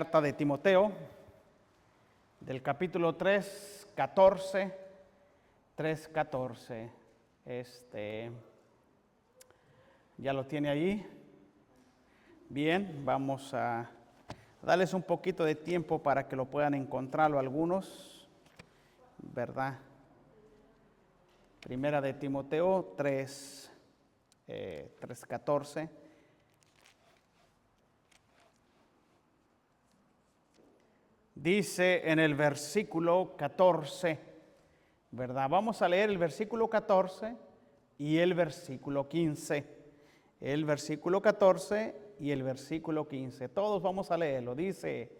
Carta de Timoteo, del capítulo 3, 14, 3:14. ¿Ya lo tiene ahí? Bien, vamos a darles un poquito de tiempo para que lo puedan encontrarlo algunos, ¿verdad? Primera de Timoteo 3, 3:14. Dice en el versículo 14, ¿verdad? Vamos a leer el versículo 14 y el versículo 15. El versículo 14 y el versículo 15. Todos vamos a leerlo. Dice: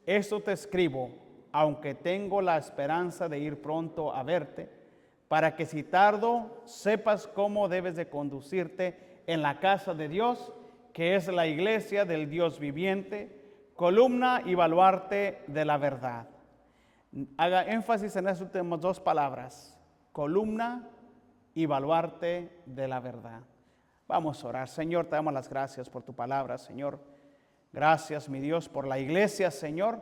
esto te escribo, aunque tengo la esperanza de ir pronto a verte, para que si tardo sepas cómo debes de conducirte en la casa de Dios, que es la iglesia del Dios viviente, columna y baluarte de la verdad. Haga énfasis en esas últimas dos palabras: columna y baluarte de la verdad. Vamos a orar. Señor, te damos las gracias por tu palabra, Señor. Gracias, mi Dios, por la iglesia, Señor.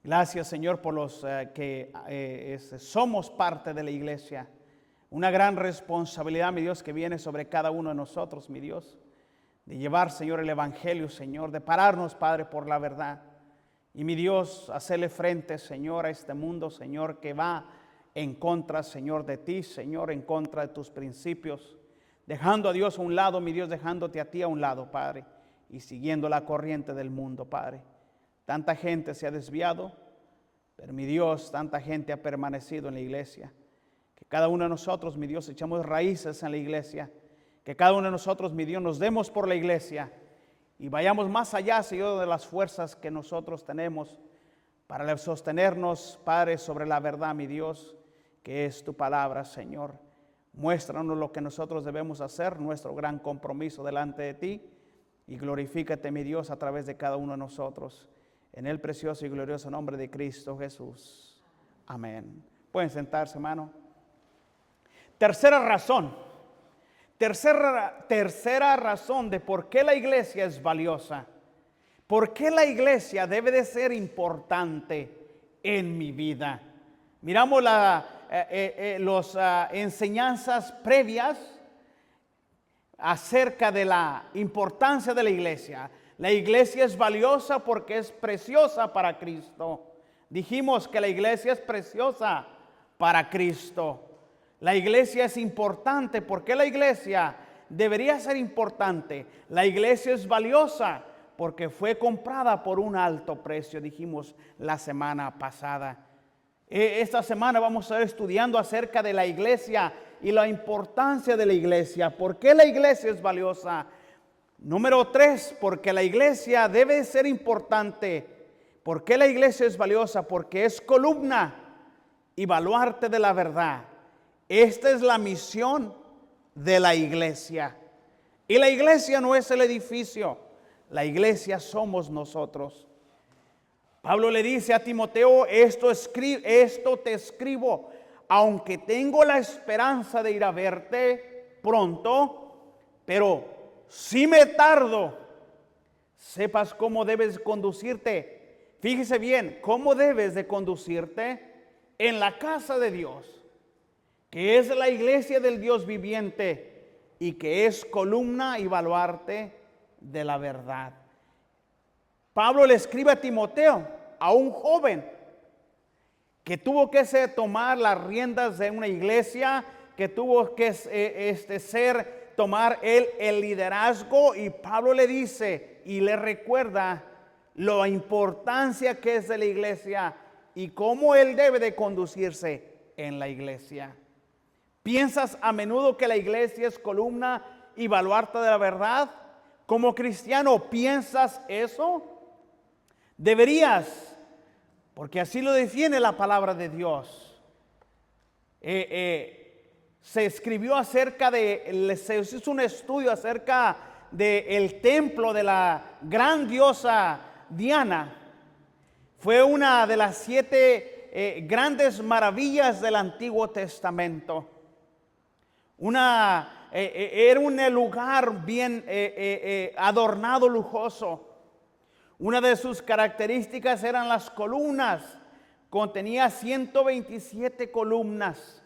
Gracias, Señor, por los que somos parte de la iglesia. Una gran responsabilidad, mi Dios, que viene sobre cada uno de nosotros, mi Dios, de llevar, Señor, el evangelio, Señor, de pararnos, Padre, por la verdad. Y, mi Dios, hacerle frente, Señor, a este mundo, Señor, que va en contra, Señor, de ti, Señor, en contra de tus principios. Dejando a Dios a un lado, mi Dios, dejándote a ti a un lado, Padre, y siguiendo la corriente del mundo, Padre. Tanta gente se ha desviado, pero, mi Dios, tanta gente ha permanecido en la iglesia. Que cada uno de nosotros, mi Dios, echamos raíces en la iglesia. Que cada uno de nosotros, mi Dios, nos demos por la iglesia y vayamos más allá, Señor, de las fuerzas que nosotros tenemos para sostenernos, Padre, sobre la verdad, mi Dios, que es tu palabra, Señor. Muéstranos lo que nosotros debemos hacer, nuestro gran compromiso delante de ti, y glorifícate, mi Dios, a través de cada uno de nosotros. En el precioso y glorioso nombre de Cristo Jesús. Amén. Pueden sentarse, hermano. Tercera razón de por qué la iglesia es valiosa. ¿Por qué la iglesia debe de ser importante en mi vida? Miramos las enseñanzas previas acerca de la importancia de la iglesia. La iglesia es valiosa porque es preciosa para Cristo. Dijimos que la iglesia es preciosa para Cristo. La iglesia es importante. ¿Por qué la iglesia debería ser importante? La iglesia es valiosa porque fue comprada por un alto precio, dijimos la semana pasada. Esta semana vamos a estar estudiando acerca de la iglesia y la importancia de la iglesia. ¿Por qué la iglesia es valiosa? Número 3, porque la iglesia debe ser importante. ¿Por qué la iglesia es valiosa? Porque es columna y baluarte de la verdad. Esta es la misión de la iglesia. Y la iglesia no es el edificio, la iglesia somos nosotros. Pablo le dice a Timoteo: esto te escribo, aunque tengo la esperanza de ir a verte pronto, pero si me tardo, sepas cómo debes conducirte. Fíjese bien, cómo debes de conducirte en la casa de Dios, que es la iglesia del Dios viviente y que es columna y baluarte de la verdad. Pablo le escribe a Timoteo, a un joven que tuvo que tomar las riendas de una iglesia, que tuvo que tomar el liderazgo, y Pablo le dice y le recuerda la importancia que es de la iglesia y cómo él debe de conducirse en la iglesia. ¿Piensas a menudo que la iglesia es columna y baluarte de la verdad? Como cristiano, ¿piensas eso? Deberías, porque así lo define la palabra de Dios. Se escribió se hizo un estudio acerca del templo de la gran diosa Diana. Fue una de las 7 grandes maravillas del Antiguo Testamento. Era un lugar bien adornado, lujoso. Una de sus características eran las columnas. Contenía 127 columnas.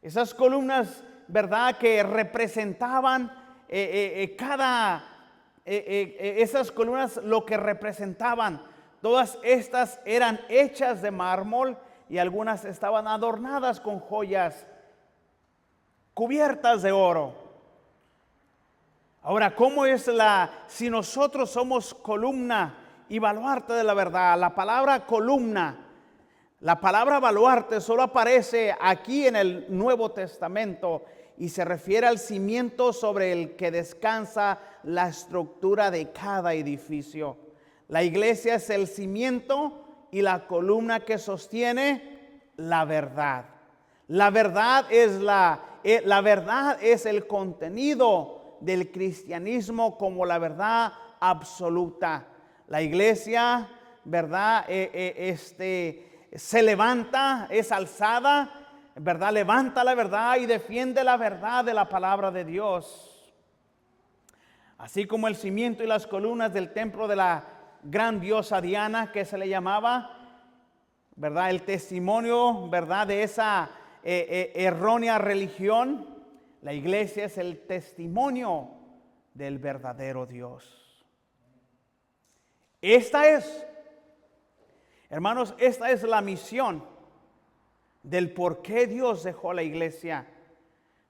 Esas columnas, ¿verdad?, que representaban esas columnas lo que representaban. Todas estas eran hechas de mármol y algunas estaban adornadas con joyas cubiertas de oro. Ahora, ¿cómo es si nosotros somos columna y baluarte de la verdad? La palabra columna, la palabra baluarte solo aparece aquí en el Nuevo Testamento y se refiere al cimiento sobre el que descansa la estructura de cada edificio. La iglesia es el cimiento y la columna que sostiene la verdad. La verdad es el contenido del cristianismo como la verdad absoluta. La iglesia, ¿verdad?, se levanta, es alzada, ¿verdad?, levanta la verdad y defiende la verdad de la palabra de Dios. Así como el cimiento y las columnas del templo de la gran diosa Diana, que se le llamaba, ¿verdad?, el testimonio, ¿verdad?, de esa errónea religión. La iglesia es el testimonio del verdadero Dios. Hermanos, esta es la misión del por qué Dios dejó la iglesia.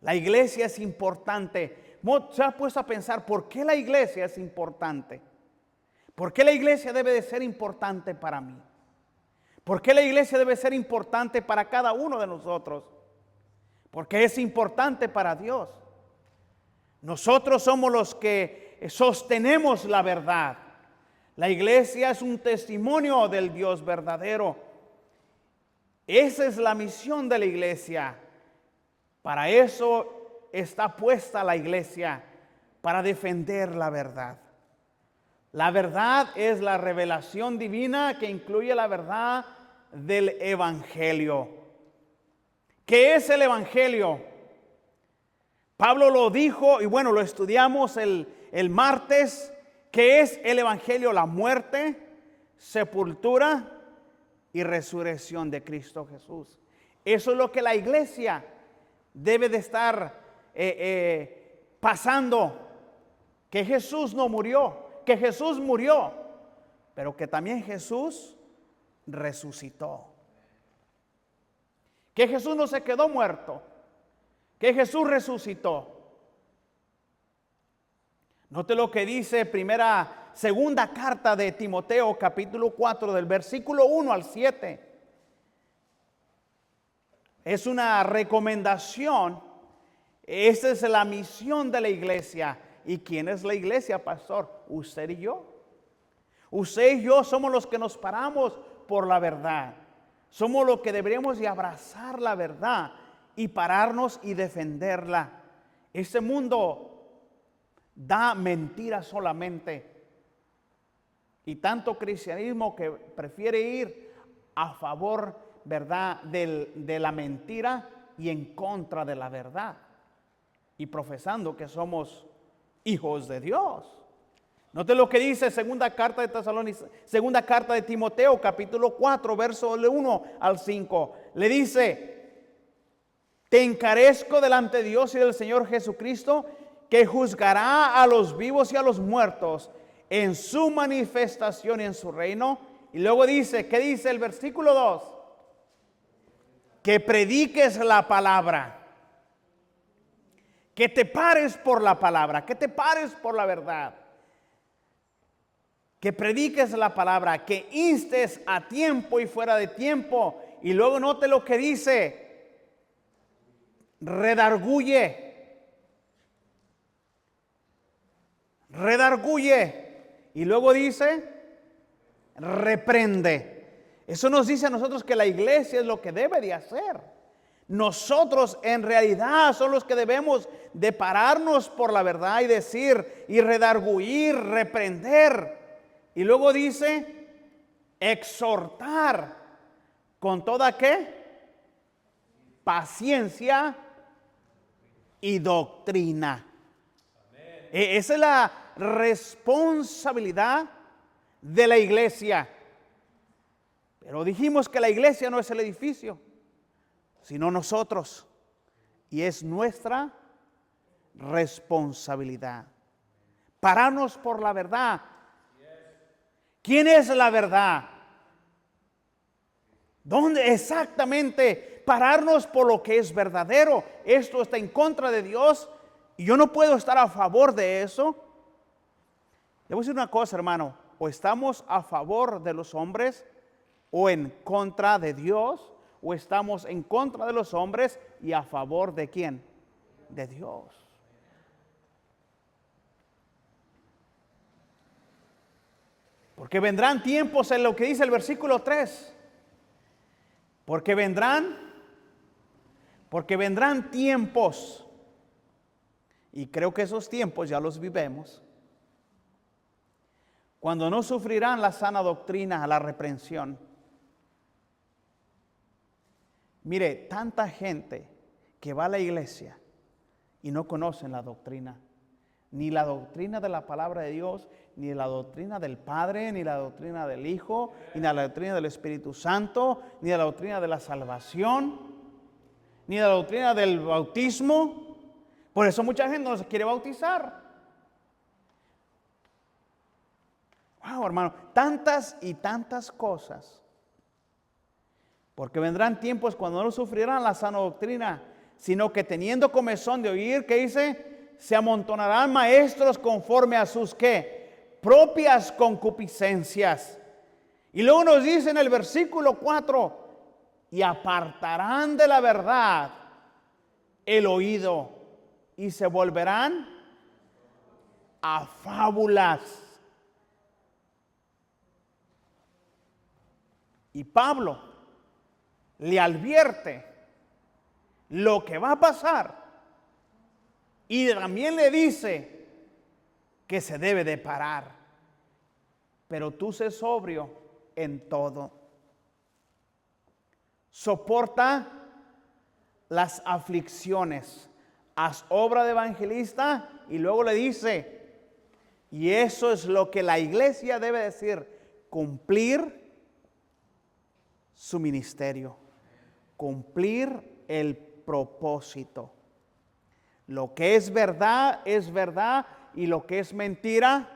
La iglesia es importante. ¿Se ha puesto a pensar por qué la iglesia es importante? ¿Por qué la iglesia debe de ser importante para mí? ¿Por qué la iglesia debe ser importante para cada uno de nosotros? Porque es importante para Dios. Nosotros somos los que sostenemos la verdad. La iglesia es un testimonio del Dios verdadero. Esa es la misión de la iglesia. Para eso está puesta la iglesia, para defender la verdad. La verdad es la revelación divina que incluye la verdad del Evangelio. ¿Qué es el Evangelio? Pablo lo dijo y bueno, lo estudiamos el martes. ¿Qué es el Evangelio? La muerte, sepultura y resurrección de Cristo Jesús. Eso es lo que la iglesia debe de estar pasando. Que Jesús no murió, que Jesús murió, pero que también Jesús resucitó. Que Jesús no se quedó muerto, que Jesús resucitó. Note lo que dice segunda carta de Timoteo, capítulo 4, del versículo 1 al 7. Es una recomendación. Esa es la misión de la iglesia. ¿Y quién es la iglesia, pastor? Usted y yo. Usted y yo somos los que nos paramos por la verdad. Somos los que deberíamos de abrazar la verdad y pararnos y defenderla. Este mundo da mentiras solamente. Y tanto cristianismo que prefiere ir a favor, ¿verdad?, de la mentira y en contra de la verdad. Y profesando que somos hijos de Dios. Note lo que dice segunda carta de Timoteo, capítulo 4, verso 1 al 5. Le dice: te encarezco delante de Dios y del Señor Jesucristo, que juzgará a los vivos y a los muertos en su manifestación y en su reino. Y luego dice, ¿qué dice el versículo 2? Que prediques la palabra. Que te pares por la palabra, que te pares por la verdad. Que prediques la palabra, que instes a tiempo y fuera de tiempo. Y luego note lo que dice: redarguye. Redarguye. Y luego dice: reprende. Eso nos dice a nosotros que la iglesia es lo que debe de hacer. Nosotros en realidad somos los que debemos de pararnos por la verdad y decir y redarguir, reprender. Y luego dice: exhortar con toda ¿qué? Paciencia y doctrina. Esa es la responsabilidad de la iglesia. Pero dijimos que la iglesia no es el edificio, sino nosotros. Y es nuestra responsabilidad pararnos por la verdad. ¿Quién es la verdad? ¿Dónde exactamente pararnos por lo que es verdadero? Esto está en contra de Dios y yo no puedo estar a favor de eso. Le voy a decir una cosa, hermano. O estamos a favor de los hombres o en contra de Dios, o estamos en contra de los hombres y a favor de ¿quién? De Dios. Porque vendrán tiempos, en lo que dice el versículo 3. Porque vendrán tiempos, y creo que esos tiempos ya los vivimos, cuando no sufrirán la sana doctrina, la reprensión. Mire, tanta gente que va a la iglesia y no conocen la doctrina, ni la doctrina de la palabra de Dios, ni la doctrina del Padre, ni la doctrina del Hijo, ni la doctrina del Espíritu Santo, ni la doctrina de la salvación, ni la doctrina del bautismo. Por eso mucha gente no se quiere bautizar. Wow, hermano, tantas y tantas cosas. Porque vendrán tiempos cuando no sufrirán la sana doctrina, sino que teniendo comezón de oír, ¿qué dice? Se amontonarán maestros conforme a sus ¿qué? Propias concupiscencias. Y luego nos dice en el versículo 4, y apartarán de la verdad el oído y se volverán a fábulas. Y Pablo le advierte lo que va a pasar y también le dice que se debe de parar. Pero tú sé sobrio en todo. Soporta las aflicciones. Haz obra de evangelista y luego le dice, y eso es lo que la iglesia debe decir, cumplir su ministerio, cumplir el propósito. Lo que es verdad y lo que es mentira.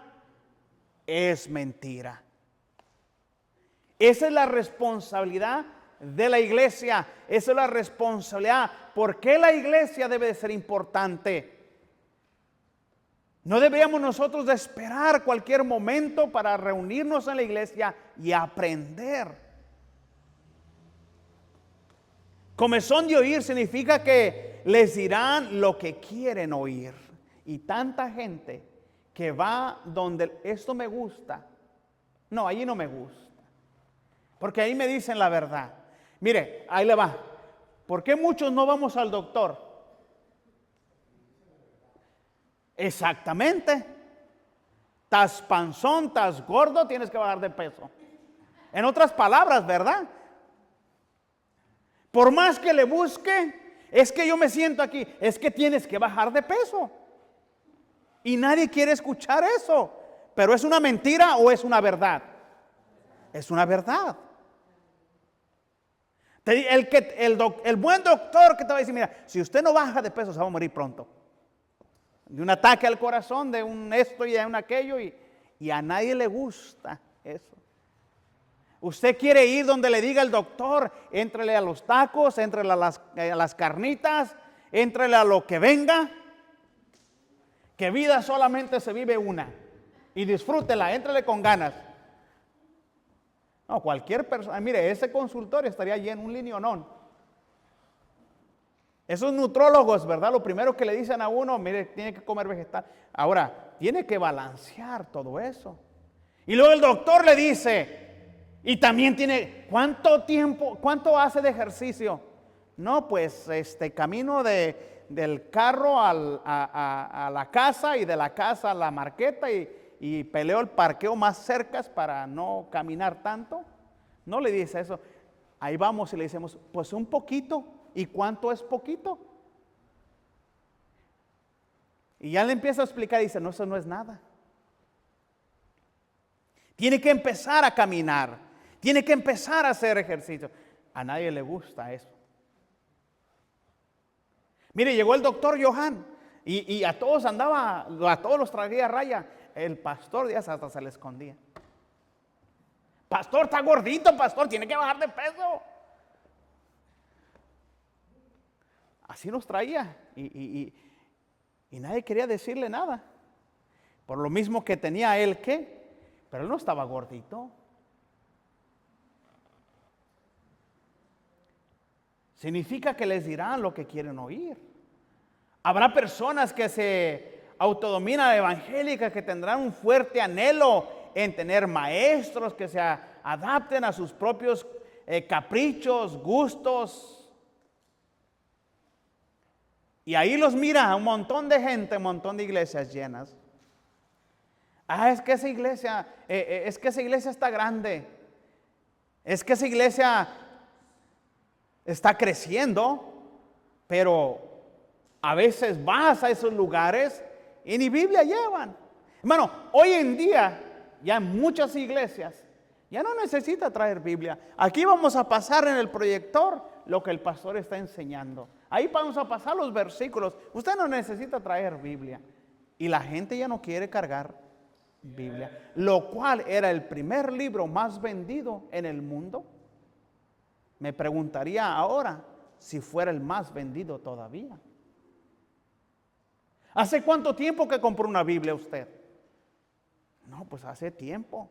Esa es la responsabilidad de la iglesia. Esa es la responsabilidad. ¿Por qué la iglesia debe de ser importante? No deberíamos nosotros de esperar cualquier momento para reunirnos en la iglesia y aprender. Comezón de oír significa que les dirán lo que quieren oír. Y tanta gente que va donde esto me gusta. No, allí no me gusta. Porque ahí me dicen la verdad. Mire, ahí le va. ¿Por qué muchos no vamos al doctor? Exactamente. Estás panzón, estás gordo, tienes que bajar de peso. En otras palabras, ¿verdad? Por más que le busque, es que yo me siento aquí, es que tienes que bajar de peso. Y nadie quiere escuchar eso. Pero ¿es una mentira o es una verdad? Es una verdad. El buen doctor que te va a decir, mira, si usted no baja de peso se va a morir pronto. De un ataque al corazón, de un esto y de un aquello, y a nadie le gusta eso. Usted quiere ir donde le diga el doctor, éntrele a los tacos, éntrele a las carnitas, éntrele a lo que venga, que vida solamente se vive una, y disfrútela, éntrele con ganas. No, cualquier persona, mire, ese consultorio estaría lleno, un linionón. Esos nutrólogos, ¿verdad? Lo primero que le dicen a uno, mire, tiene que comer vegetal. Ahora, tiene que balancear todo eso. Y luego el doctor le dice, y también tiene, ¿cuánto hace de ejercicio? No, pues camino del carro a la casa y de la casa a la marqueta y peleo el parqueo más cerca para no caminar tanto. No le dice eso. Ahí vamos y le decimos, pues un poquito. ¿Y cuánto es poquito? Y ya le empieza a explicar y dice, no, eso no es nada. Tiene que empezar a caminar. Tiene que empezar a hacer ejercicio. A nadie le gusta eso. Mire, llegó el doctor Johan y a todos los traía a raya. El pastor Díaz hasta se le escondía. Pastor, está gordito, pastor, tiene que bajar de peso. Así nos traía y nadie quería decirle nada. Por lo mismo que tenía él pero él no estaba gordito. Significa que les dirán lo que quieren oír. Habrá personas que se autodominan evangélicas que tendrán un fuerte anhelo en tener maestros que se adapten a sus propios caprichos, gustos. Y ahí los mira un montón de gente, un montón de iglesias llenas. Es que esa iglesia está grande. Es que esa iglesia está creciendo, pero a veces vas a esos lugares y ni Biblia llevan. Hermano, hoy en día ya en muchas iglesias ya no necesita traer Biblia. Aquí vamos a pasar en el proyector lo que el pastor está enseñando. Ahí vamos a pasar los versículos. Usted no necesita traer Biblia. Y la gente ya no quiere cargar Biblia, lo cual era el primer libro más vendido en el mundo. Me preguntaría ahora si fuera el más vendido todavía. ¿Hace cuánto tiempo que compró una Biblia usted? No, pues hace tiempo.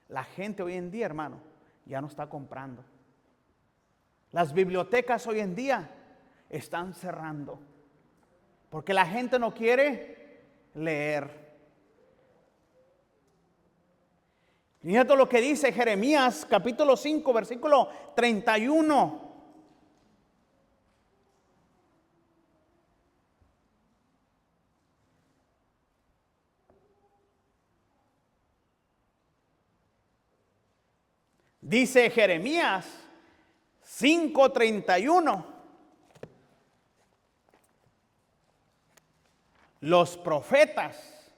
La gente hoy en día, hermano, ya no está comprando. Las bibliotecas hoy en día están cerrando porque la gente no quiere leer. Fíjate lo que dice Jeremías capítulo 5 versículo 31. Dice Jeremías 5:31. Los profetas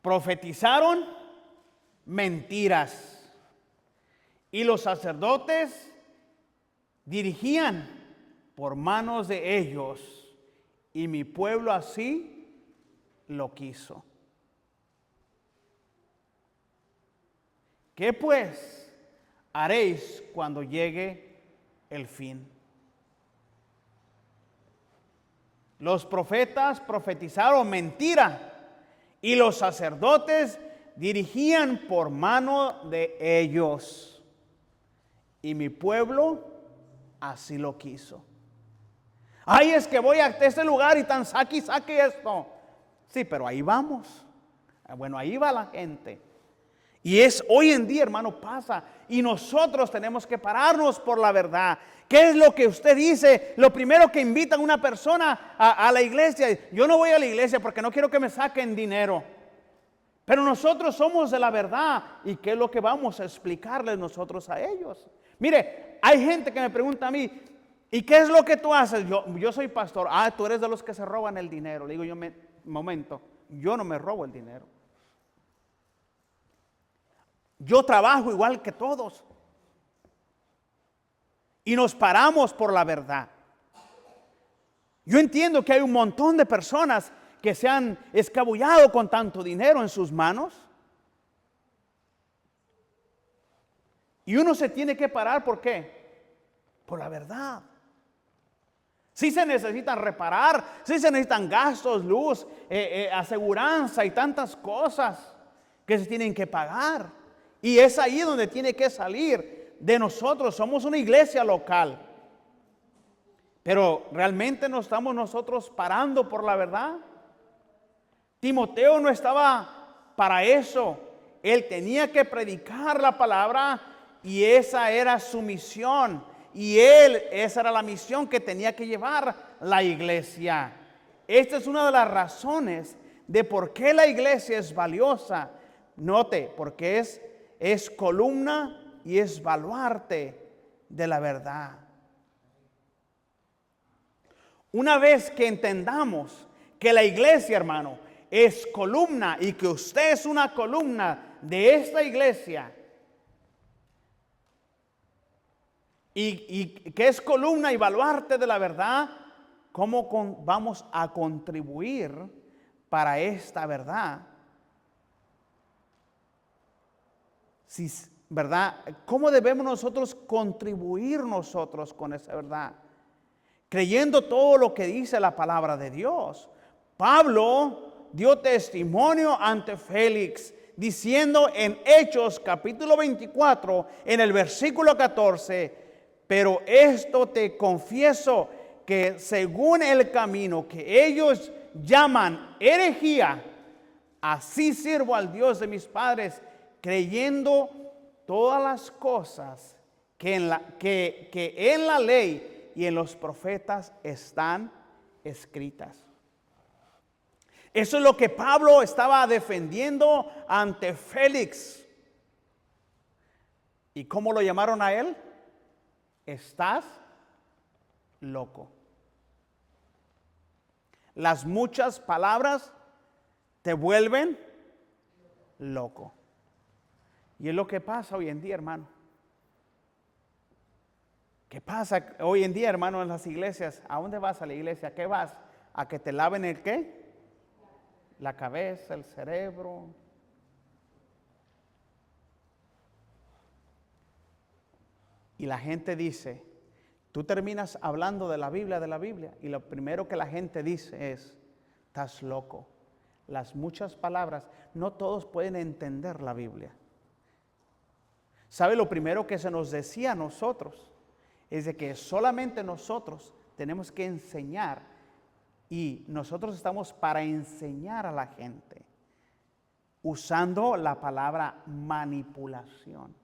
profetizaron mentiras y los sacerdotes dirigían por manos de ellos, y mi pueblo así lo quiso. ¿Qué pues haréis cuando llegue el fin? Los profetas profetizaron mentira y los sacerdotes dirigían por mano de ellos, y mi pueblo así lo quiso. Ay, es que voy a este lugar y tan saque esto. Sí, pero ahí vamos. Bueno, ahí va la gente. Y hoy en día, hermano, pasa. Y nosotros tenemos que pararnos por la verdad. ¿Qué es lo que usted dice? Lo primero que invitan a una persona a la iglesia. Yo no voy a la iglesia porque no quiero que me saquen dinero. Pero nosotros somos de la verdad. ¿Y qué es lo que vamos a explicarles nosotros a ellos? Mire, hay gente que me pregunta a mí, ¿y qué es lo que tú haces? Yo soy pastor. Tú eres de los que se roban el dinero. Le digo momento, yo no me robo el dinero. Yo trabajo igual que todos. Y nos paramos por la verdad. Yo entiendo que hay un montón de personas que se han escabullado con tanto dinero en sus manos. Y uno se tiene que parar, ¿por qué? Por la verdad. Sí se necesitan reparar, sí se necesitan gastos, luz, aseguranza y tantas cosas que se tienen que pagar. Y es ahí donde tiene que salir de nosotros. Somos una iglesia local. Pero ¿realmente no estamos nosotros parando por la verdad? Timoteo no estaba para eso. Él tenía que predicar la palabra y esa era su misión. Y esa era la misión que tenía que llevar la iglesia. Esta es una de las razones de por qué la iglesia es valiosa. Note, porque es columna y es baluarte de la verdad. Una vez que entendamos que la iglesia, hermano, es columna y que usted es una columna de esta iglesia, y que es columna y baluarte de la verdad, ¿cómo vamos a contribuir para esta verdad? Si, ¿verdad? ¿Cómo debemos nosotros contribuir nosotros con esa verdad? Creyendo todo lo que dice la palabra de Dios. Pablo dio testimonio ante Félix, diciendo en Hechos capítulo 24, en el versículo 14, pero esto te confieso, que según el camino que ellos llaman herejía, así sirvo al Dios de mis padres, creyendo todas las cosas que en la ley y en los profetas están escritas. Eso es lo que Pablo estaba defendiendo ante Félix. ¿Y cómo lo llamaron a él? Estás loco. Las muchas palabras te vuelven loco. Y es lo que pasa hoy en día, hermano. ¿Qué pasa hoy en día, hermano, en las iglesias? ¿A dónde vas a la iglesia? ¿A qué vas? ¿A que te laven el qué? La cabeza, el cerebro. Y la gente dice, tú terminas hablando de la Biblia, y lo primero que la gente dice es, estás loco. Las muchas palabras, no todos pueden entender la Biblia. ¿Sabe lo primero que se nos decía a nosotros? Es de que solamente nosotros tenemos que enseñar, y nosotros estamos para enseñar a la gente, usando la palabra manipulación.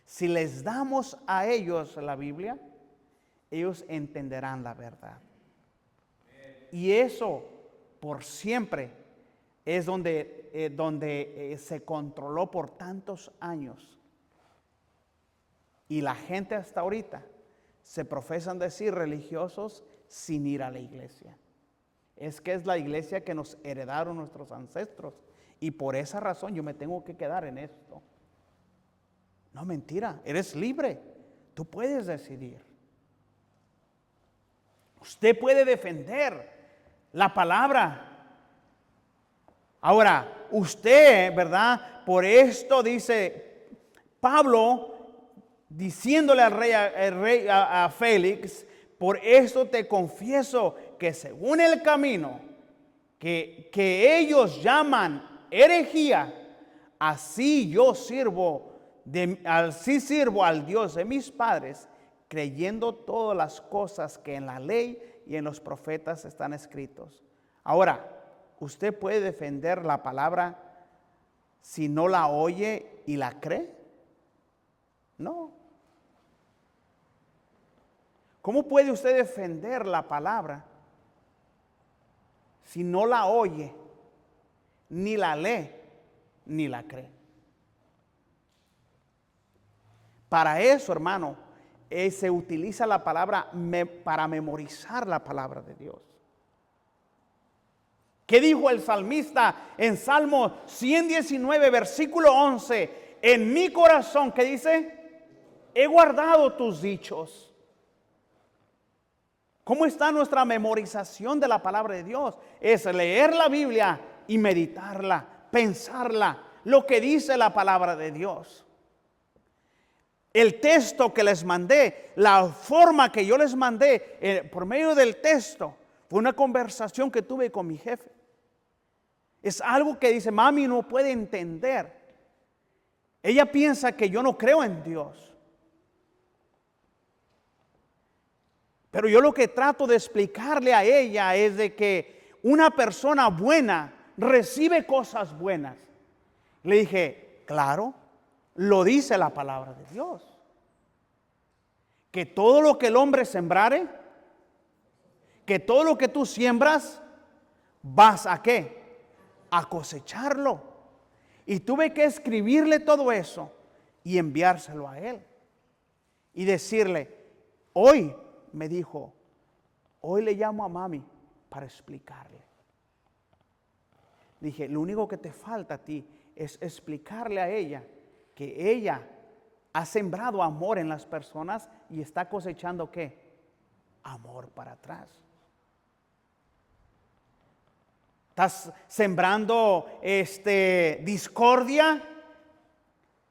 Si les damos a ellos la Biblia, ellos entenderán la verdad. Y eso por siempre es donde se controló por tantos años. Y la gente hasta ahorita se profesan decir religiosos sin ir a la iglesia. Es que es la iglesia que nos heredaron nuestros ancestros. Y por esa razón yo me tengo que quedar en esto. No, mentira, eres libre. Tú puedes decidir. Usted puede defender la palabra. Ahora, usted, ¿verdad? Por esto dice Pablo, diciéndole al rey a Félix, por esto te confieso que según el camino que ellos llaman herejía, así sirvo al Dios de mis padres, creyendo todas las cosas que en la ley y en los profetas están escritos. Ahora, ¿usted puede defender la palabra si no la oye y la cree? No. ¿Cómo puede usted defender la palabra si no la oye, ni la lee, ni la cree? Para eso, hermano, se utiliza la palabra para memorizar la palabra de Dios. ¿Qué dijo el salmista en Salmo 119, versículo 11? En mi corazón, ¿qué dice? He guardado tus dichos. ¿Cómo está nuestra memorización de la palabra de Dios? Es leer la Biblia y meditarla, pensarla, lo que dice la palabra de Dios. El texto que les mandé, la forma que yo les mandé por medio del texto, fue una conversación que tuve con mi jefe. Es algo que dice, mami no puede entender. Ella piensa que yo no creo en Dios. Pero yo lo que trato de explicarle a ella es de que una persona buena recibe cosas buenas. Le dije, claro, lo dice la palabra de Dios. Que todo lo que el hombre sembrare, que todo lo que tú siembras, vas a ¿qué? A cosecharlo. Y tuve que escribirle todo eso y enviárselo a él. Y decirle, hoy, me dijo, hoy le llamo a mami para explicarle. Dije, lo único que te falta a ti es explicarle a ella que ella ha sembrado amor en las personas y está cosechando ¿qué? Amor para atrás. Estás sembrando discordia,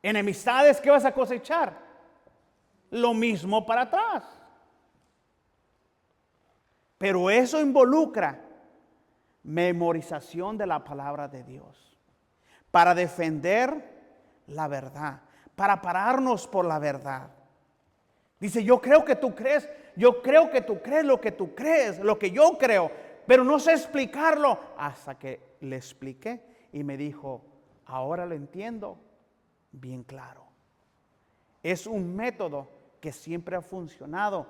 enemistades, ¿qué vas a cosechar? Lo mismo para atrás. Pero eso involucra memorización de la palabra de Dios para defender la verdad, para pararnos por la verdad. Dice, yo creo que tú crees, yo creo que tú crees lo que tú crees, lo que yo creo, pero no sé explicarlo. Hasta que le expliqué y me dijo, ahora lo entiendo bien claro. Es un método que siempre ha funcionado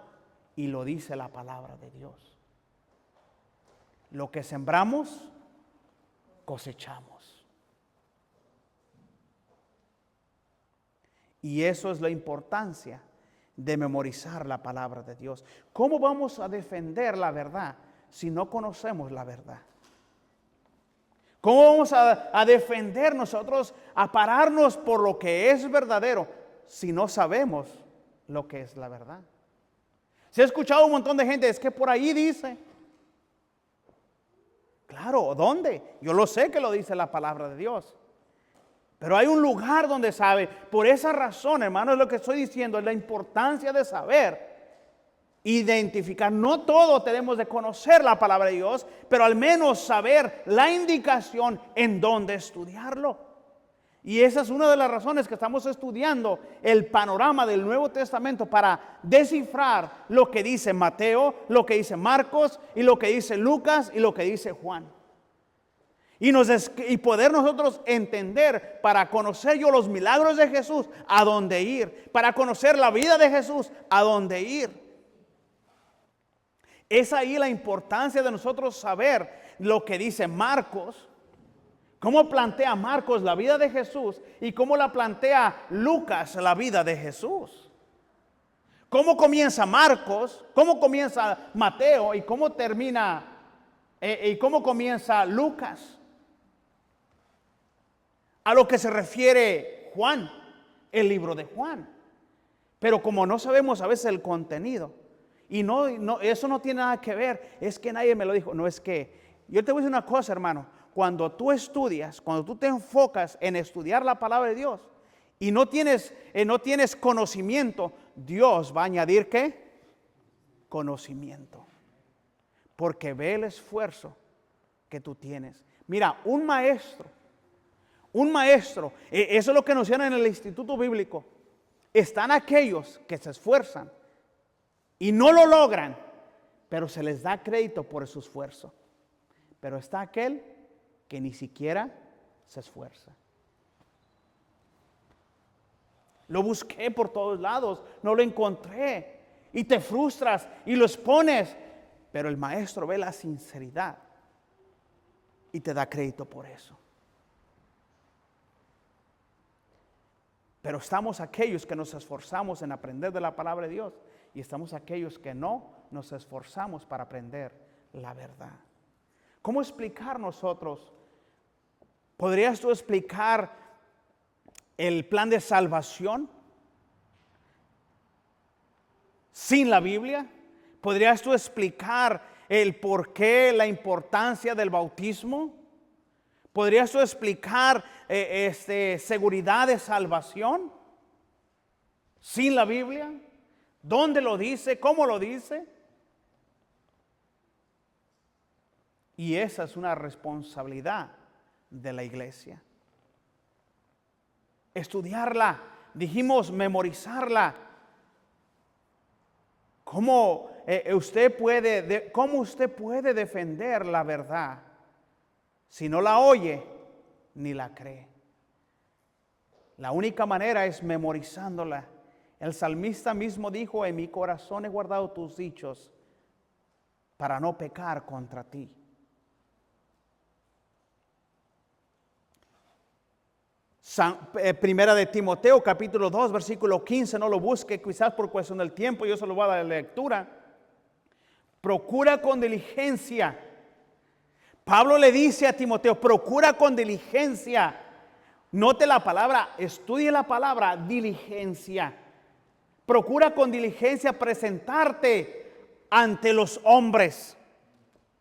y lo dice la palabra de Dios. Lo que sembramos, cosechamos. Y eso es la importancia de memorizar la palabra de Dios. ¿Cómo vamos a defender la verdad si no conocemos la verdad? ¿Cómo vamos a defender nosotros, a pararnos por lo que es verdadero si no sabemos lo que es la verdad? Se ha escuchado un montón de gente, es que por ahí dice. Claro, ¿dónde? Yo lo sé que lo dice la palabra de Dios. Pero hay un lugar donde sabe. Por esa razón, hermano, es lo que estoy diciendo, es la importancia de saber, identificar. No todo tenemos de conocer la palabra de Dios, pero al menos saber la indicación en dónde estudiarlo. Y esa es una de las razones que estamos estudiando el panorama del Nuevo Testamento para descifrar lo que dice Mateo, lo que dice Marcos y lo que dice Lucas y lo que dice Juan. Y poder nosotros entender, para conocer yo los milagros de Jesús, a dónde ir. Para conocer la vida de Jesús, a dónde ir. Es ahí la importancia de nosotros saber lo que dice Marcos, cómo plantea Marcos la vida de Jesús y cómo la plantea Lucas la vida de Jesús. Cómo comienza Marcos, cómo comienza Mateo y cómo termina y cómo comienza Lucas. A lo que se refiere Juan, el libro de Juan. Pero como no sabemos a veces el contenido, y eso no tiene nada que ver, es que nadie me lo dijo. No, es que, yo te voy a decir una cosa, hermano, cuando tú estudias, cuando tú te enfocas en estudiar la palabra de Dios y no tienes conocimiento, Dios va a añadir ¿qué? Conocimiento. Porque ve el esfuerzo que tú tienes. Mira, un maestro, eso es lo que nos enseñan en el Instituto Bíblico. Están aquellos que se esfuerzan y no lo logran, pero se les da crédito por su esfuerzo. Pero está aquel que ni siquiera se esfuerza. Lo busqué por todos lados, no lo encontré. Y te frustras y lo expones, pero el maestro ve la sinceridad y te da crédito por eso. Pero estamos aquellos que nos esforzamos en aprender de la palabra de Dios y estamos aquellos que no nos esforzamos para aprender la verdad. ¿Cómo explicar nosotros? ¿Podrías tú explicar el plan de salvación sin la Biblia? ¿Podrías tú explicar el por qué, la importancia del bautismo? ¿Podrías tú explicar seguridad de salvación sin la Biblia? ¿Dónde lo dice? ¿Cómo lo dice? Y esa es una responsabilidad de la iglesia. Estudiarla, dijimos memorizarla. ¿Cómo usted puede defender la verdad si no la oye ni la cree? La única manera es memorizándola. El salmista mismo dijo: en mi corazón he guardado tus dichos para no pecar contra ti. Primera de Timoteo, capítulo 2, versículo 15, no lo busque, quizás por cuestión del tiempo, yo se lo voy a dar de lectura. Procura con diligencia Pablo le dice a Timoteo, procura con diligencia. Note la palabra, estudie la palabra diligencia. Procura con diligencia presentarte ante los hombres.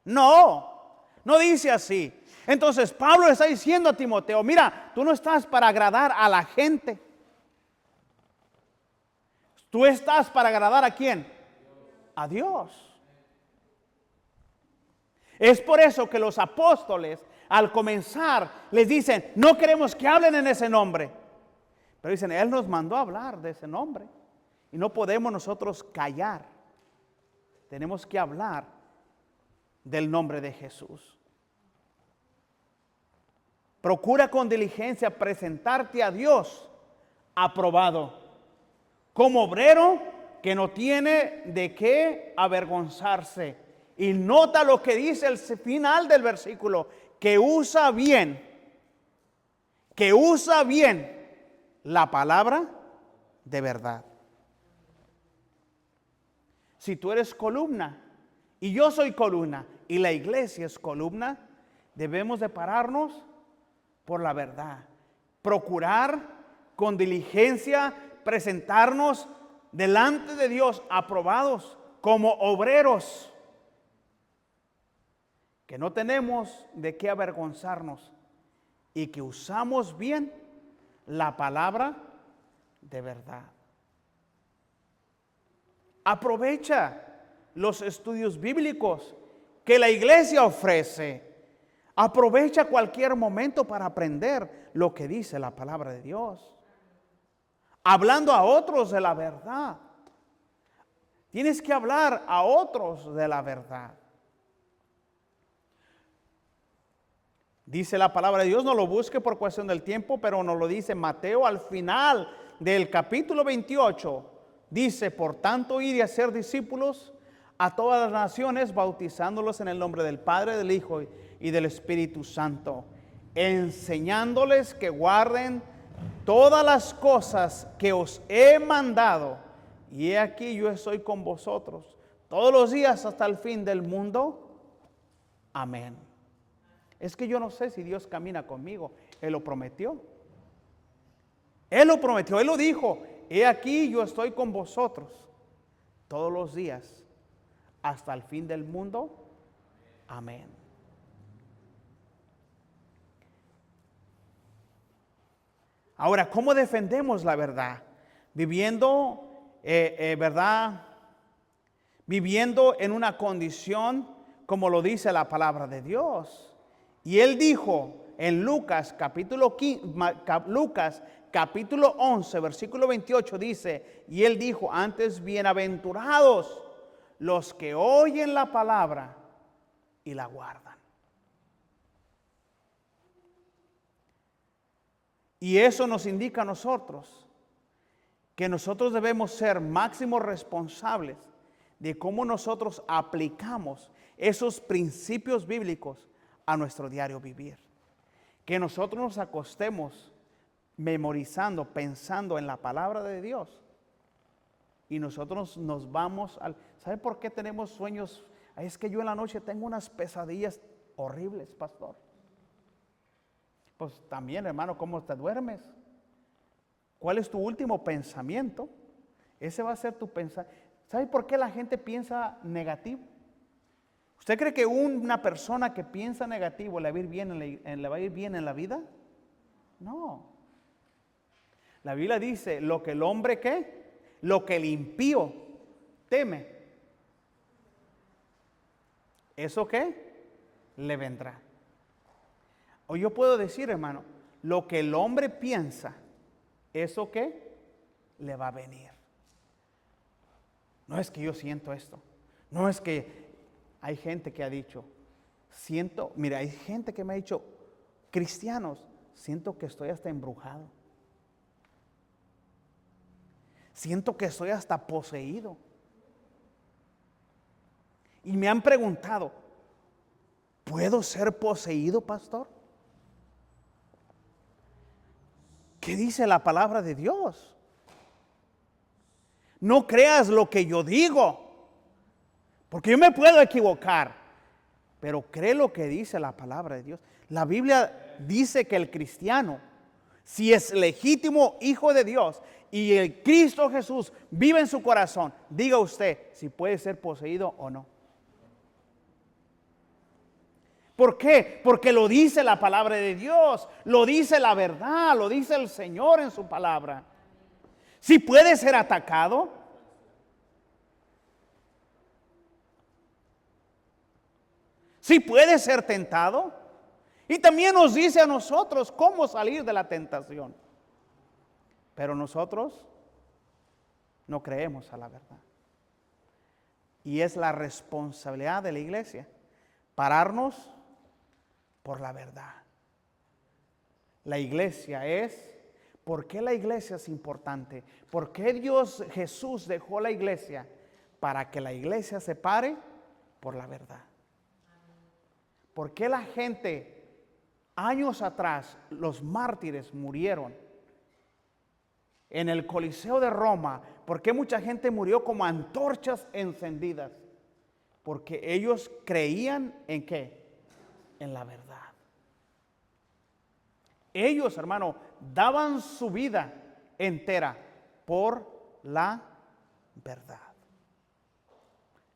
No dice así. Entonces Pablo le está diciendo a Timoteo, mira, tú no estás para agradar a la gente. Tú estás para agradar ¿a quién? A Dios. Es por eso que los apóstoles al comenzar les dicen, no queremos que hablen en ese nombre. Pero dicen, Él nos mandó a hablar de ese nombre. Y no podemos nosotros callar. Tenemos que hablar del nombre de Jesús. Procura con diligencia presentarte a Dios aprobado, como obrero que no tiene de qué avergonzarse. Y nota lo que dice el final del versículo, que usa bien la palabra de verdad. Si tú eres columna y yo soy columna y la iglesia es columna, debemos de pararnos por la verdad. Procurar con diligencia presentarnos delante de Dios aprobados como obreros, que no tenemos de qué avergonzarnos y que usamos bien la palabra de verdad. Aprovecha los estudios bíblicos que la iglesia ofrece. Aprovecha cualquier momento para aprender lo que dice la palabra de Dios. Hablando a otros de la verdad. Tienes que hablar a otros de la verdad. Dice la palabra de Dios, no lo busque por cuestión del tiempo, pero nos lo dice Mateo al final del capítulo 28. Dice, por tanto, ir y hacer discípulos a todas las naciones, bautizándolos en el nombre del Padre, del Hijo y del Espíritu Santo, enseñándoles que guarden todas las cosas que os he mandado. Y he aquí yo estoy con vosotros todos los días hasta el fin del mundo. Amén. Es que yo no sé si Dios camina conmigo. Él lo prometió. Él lo prometió, Él lo dijo. He aquí yo estoy con vosotros todos los días hasta el fin del mundo. Amén. Ahora, ¿cómo defendemos la verdad? Viviendo, ¿verdad? Viviendo en una condición como lo dice la palabra de Dios. Y Él dijo en Lucas capítulo 11, versículo 28 dice, y Él dijo, antes bienaventurados los que oyen la palabra y la guardan. Y eso nos indica a nosotros que nosotros debemos ser máximos responsables de cómo nosotros aplicamos esos principios bíblicos a nuestro diario vivir. Que nosotros nos acostemos memorizando, pensando en la palabra de Dios. Y nosotros nos vamos al... ¿Sabe por qué tenemos sueños? Es que yo en la noche tengo unas pesadillas horribles, pastor. Pues también, hermano, ¿cómo te duermes? ¿Cuál es tu último pensamiento? Ese va a ser tu pensamiento. ¿Sabe por qué la gente piensa negativo? ¿Usted cree que una persona que piensa negativo le va a ir bien en la vida? No. La Biblia dice, lo que el hombre ¿qué? Lo que el impío teme. ¿Eso qué? Le vendrá. O yo puedo decir, hermano, lo que el hombre piensa, ¿eso qué? Le va a venir. No es que yo siento esto. No es que hay gente que ha dicho, mira, hay gente que me ha dicho, cristianos, siento que estoy hasta embrujado. Siento que estoy hasta poseído. Y me han preguntado, ¿puedo ser poseído, pastor? ¿Qué dice la palabra de Dios? No creas lo que yo digo, porque yo me puedo equivocar. pero cree lo que dice la palabra de Dios. La Biblia dice que el cristiano, si es legítimo hijo de Dios y el Cristo Jesús vive en su corazón, diga usted si puede ser poseído o no. ¿Por qué? Porque lo dice la palabra de Dios, lo dice la verdad, lo dice el Señor en su palabra. Si puede ser atacado, si puede ser tentado, y también nos dice a nosotros cómo salir de la tentación. Pero nosotros no creemos a la verdad. Y es la responsabilidad de la iglesia pararnos por la verdad. La iglesia es, ¿por qué la iglesia es importante? ¿Por qué Jesús dejó la iglesia? Para que la iglesia se pare por la verdad. ¿Por qué la gente, años atrás, los mártires murieron en el Coliseo de Roma? ¿Por qué mucha gente murió como antorchas encendidas? Porque ellos creían en ¿qué? En la verdad. Ellos, hermano, daban su vida entera por la verdad.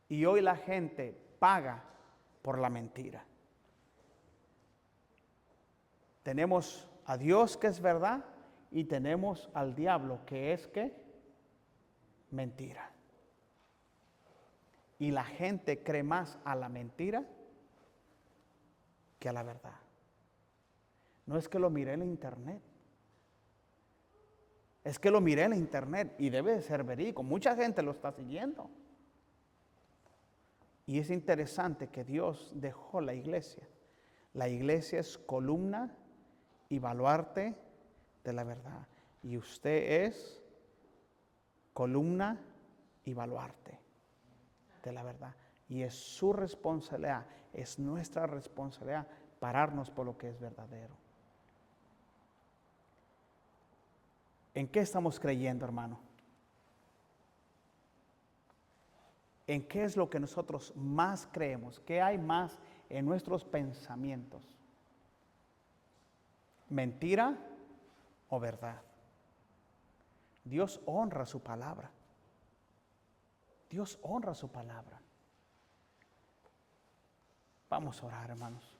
Y hoy la gente paga por la mentira. Tenemos a Dios que es verdad y tenemos al diablo que es ¿qué? Mentira. Y la gente cree más a la mentira que a la verdad. No es que lo miré en la internet. Es que lo miré en la internet y debe de ser verídico. Mucha gente lo está siguiendo. Y es interesante que Dios dejó la iglesia. La iglesia es columna y baluarte de la verdad. Y usted es columna y baluarte de la verdad. Y es su responsabilidad, es nuestra responsabilidad pararnos por lo que es verdadero. ¿En qué estamos creyendo, hermano? ¿En qué es lo que nosotros más creemos? ¿Qué hay más en nuestros pensamientos? ¿Mentira o verdad? Dios honra su palabra. Dios honra su palabra. Vamos a orar, hermanos.